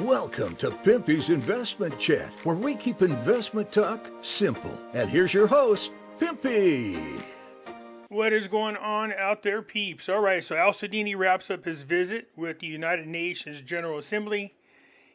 Welcome to Pimpy's Investment Chat, where we keep investment talk simple. And here's your host, Pimpy. What is going on out there, peeps? All right, so Sundani wraps up his visit with the United Nations General Assembly.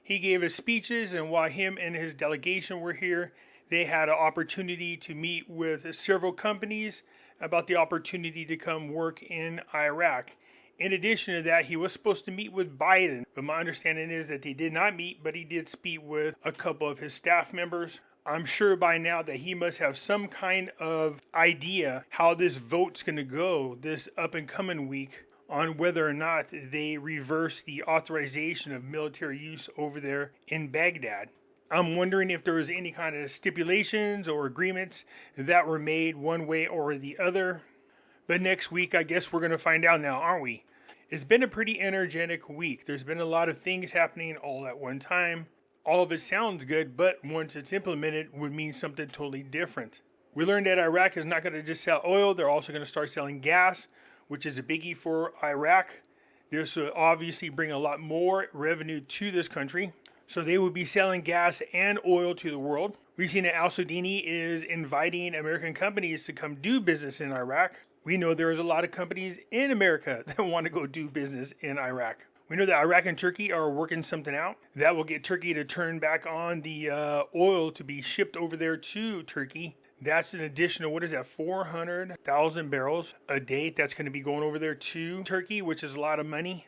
He gave his speeches, and while him and his delegation were here, they had an opportunity to meet with several companies about the opportunity to come work in Iraq. In addition to that, he was supposed to meet with Biden, but my understanding is that they did not meet, but he did speak with a couple of his staff members. I'm sure by now that he must have some kind of idea how this vote's going to go this up and coming week on whether or not they reverse the authorization of military use over there in Baghdad. I'm wondering if there was any kind of stipulations or agreements that were made one way or the other. But next week, I guess we're going to find out now, aren't we? It's been a pretty energetic week. There's been a lot of things happening all at one time. All of it sounds good, but once it's implemented, would mean something totally different. We learned that Iraq is not going to just sell oil. They're also going to start selling gas, which is a biggie for Iraq. This will obviously bring a lot more revenue to this country. So they will be selling gas and oil to the world. We've seen that Sundani is inviting American companies to come do business in Iraq. We know there's a lot of companies in America that want to go do business in Iraq. We know that Iraq and Turkey are working something out that will get Turkey to turn back on the oil to be shipped over there to Turkey. That's an additional, 400,000 barrels a day that's going to be going over there to Turkey, which is a lot of money.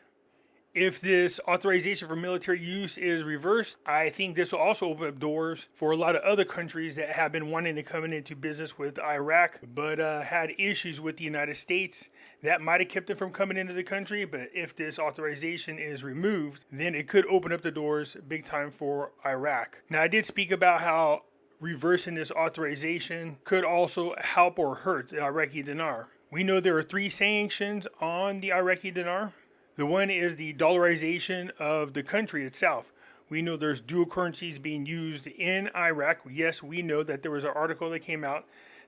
If this authorization for military use is reversed, I think this will also open up doors for a lot of other countries that have been wanting to come into business with Iraq, but had issues with the United States. That might have kept them from coming into the country, but if this authorization is removed, then it could open up the doors big time for Iraq. Now, I did speak about how reversing this authorization could also help or hurt the Iraqi dinar. We know there are 3 sanctions on the Iraqi dinar. The one is the dollarization of the country itself. We know there's dual currencies being used in Iraq. Yes, we know that there was an article that came out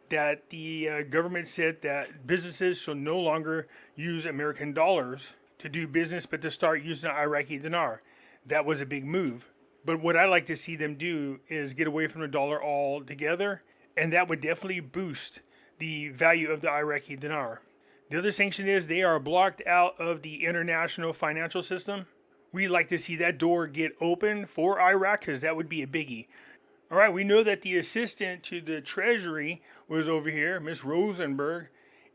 that the government said that businesses shall no longer use American dollars to do business, but to start using the Iraqi dinar. That was a big move. But what I like to see them do is get away from the dollar altogether, and that would definitely boost the value of the Iraqi dinar. The other sanction is they are blocked out of the international financial system. We'd like to see that door get open for Iraq because that would be a biggie. All right, we know that the assistant to the Treasury was over here, Miss Rosenberg,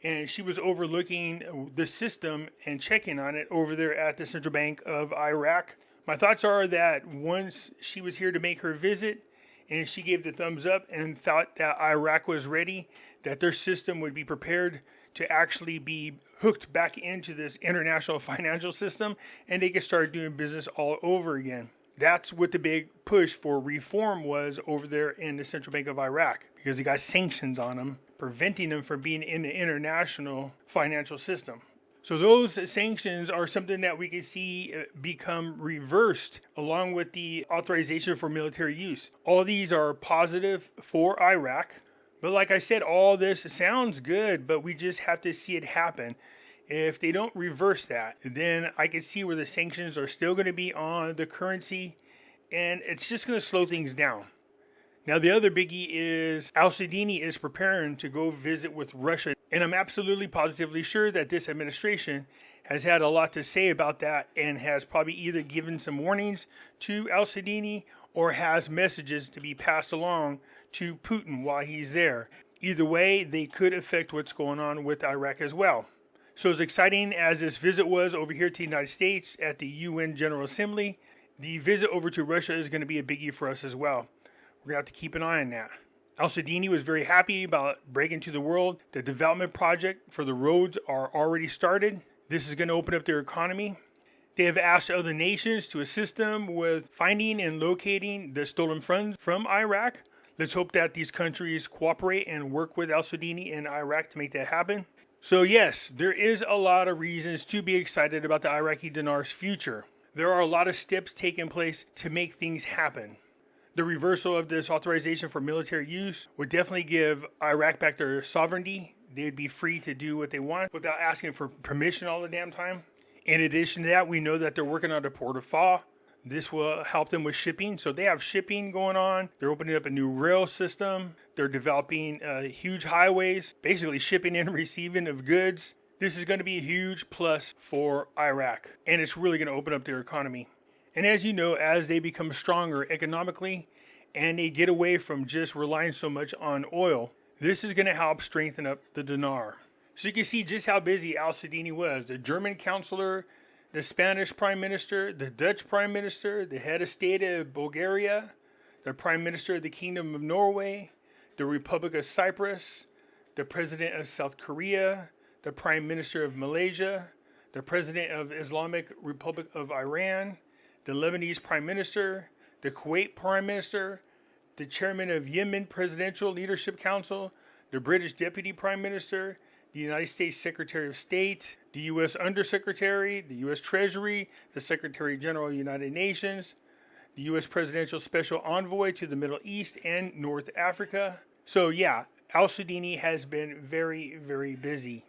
and she was overlooking the system and checking on it over there at the Central Bank of Iraq. My thoughts are that once she was here to make her visit and she gave the thumbs up and thought that Iraq was ready, that their system would be prepared to actually be hooked back into this international financial system, and they could start doing business all over again. That's what the big push for reform was over there in the Central Bank of Iraq, because they got sanctions on them, preventing them from being in the international financial system. So those sanctions are something that we can see become reversed along with the authorization for military use. All these are positive for Iraq. But like I said, all this sounds good, but we just have to see it happen. If they don't reverse that, then I can see where the sanctions are still going to be on the currency, and it's just going to slow things down. Now, the other biggie is Sundani is preparing to go visit with Russia, and I'm absolutely positively sure that this administration has had a lot to say about that and has probably either given some warnings to Sundani or has messages to be passed along to Putin while he's there. Either way, they could affect what's going on with Iraq as well. So as exciting as this visit was over here to the United States at the UN General Assembly, the visit over to Russia is going to be a biggie for us as well. We're going to have to keep an eye on that. Sundani was very happy about breaking to the world. The development project for the roads are already started. This is going to open up their economy. They have asked other nations to assist them with finding and locating the stolen funds from Iraq. Let's hope that these countries cooperate and work with Sundani in Iraq to make that happen. So yes, there is a lot of reasons to be excited about the Iraqi dinar's future. There are a lot of steps taking place to make things happen. The reversal of this authorization for military use would definitely give Iraq back their sovereignty. They'd be free to do what they want without asking for permission all the damn time. In addition to that, we know that they're working on the port of Fa. This will help them with shipping. So they have shipping going on. They're opening up a new rail system. They're developing huge highways, basically shipping and receiving of goods. This is going to be a huge plus for Iraq, and it's really going to open up their economy. And as you know, as they become stronger economically and they get away from just relying so much on oil, this is going to help strengthen up the dinar. So you can see just how busy al-Sudani was. The German counselor, the Spanish prime minister, the Dutch prime minister, the head of state of Bulgaria, the prime minister of the Kingdom of Norway, the Republic of Cyprus, the president of South Korea, the prime minister of Malaysia, the president of Islamic Republic of Iran, the Lebanese prime minister, the Kuwait prime minister, the chairman of Yemen Presidential Leadership Council, the British deputy prime minister, the United States Secretary of State, the U.S. Undersecretary, the U.S. Treasury, the Secretary General of the United Nations, the U.S. Presidential Special Envoy to the Middle East and North Africa. So yeah, al-Sudani has been very, very busy.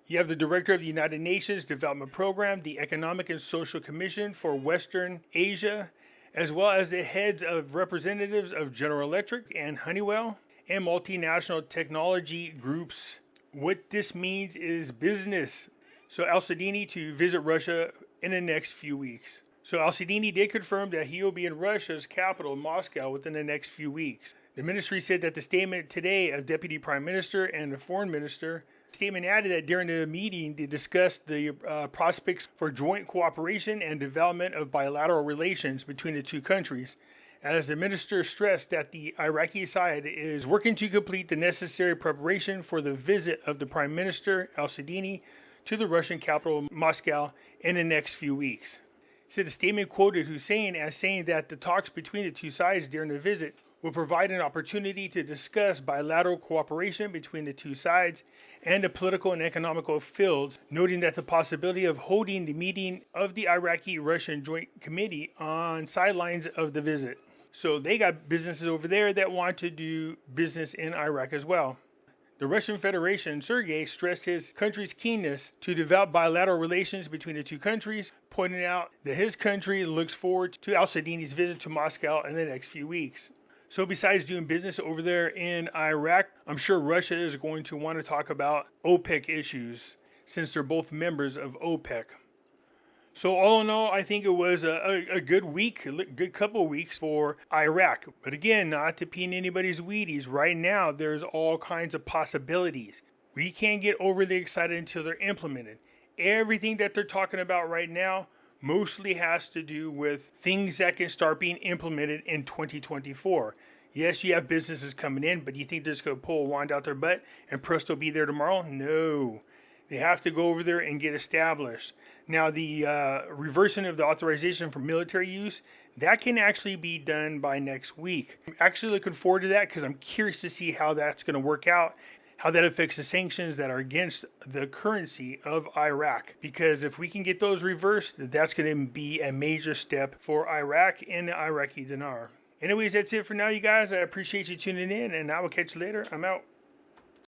You have the Director of the United Nations Development Program, the Economic and Social Commission for Western Asia, as well as the heads of representatives of General Electric and Honeywell and multinational technology groups. What this means is business. So al-Sudani to visit Russia in the next few weeks. So al-Sudani did confirm that he will be in Russia's capital, Moscow, within the next few weeks. The ministry said that the statement today of Deputy Prime Minister and the Foreign Minister statement added that during the meeting they discussed the prospects for joint cooperation and development of bilateral relations between the two countries, as the minister stressed that the Iraqi side is working to complete the necessary preparation for the visit of the Prime Minister al-Sudani to the Russian capital Moscow in the next few weeks. He said the statement quoted Hussein as saying that the talks between the two sides during the visit will provide an opportunity to discuss bilateral cooperation between the two sides and the political and economical fields, noting that the possibility of holding the meeting of the Iraqi-Russian Joint Committee on sidelines of the visit. So they got businesses over there that want to do business in Iraq as well. The Russian Federation, Sergei, stressed his country's keenness to develop bilateral relations between the two countries, pointing out that his country looks forward to al-Sudani's visit to Moscow in the next few weeks. So besides doing business over there in Iraq, I'm sure Russia is going to want to talk about OPEC issues, since they're both members of OPEC. So all in all, I think it was a good week, a good couple of weeks for Iraq. But again, not to pee in anybody's Wheaties. Right now, there's all kinds of possibilities. We can't get overly excited until they're implemented. Everything that they're talking about right now mostly has to do with things that can start being implemented in 2024. Yes, you have businesses coming in, but you think they're just going to pull a wand out their butt and presto be there tomorrow? No. They have to go over there and get established. Now, the reversing of the authorization for military use, that can actually be done by next week. I'm actually looking forward to that because I'm curious to see how that's going to work out, how that affects the sanctions that are against the currency of Iraq. Because if we can get those reversed, that's going to be a major step for Iraq and the Iraqi dinar. Anyways, that's it for now, you guys. I appreciate you tuning in, and I will catch you later. I'm out.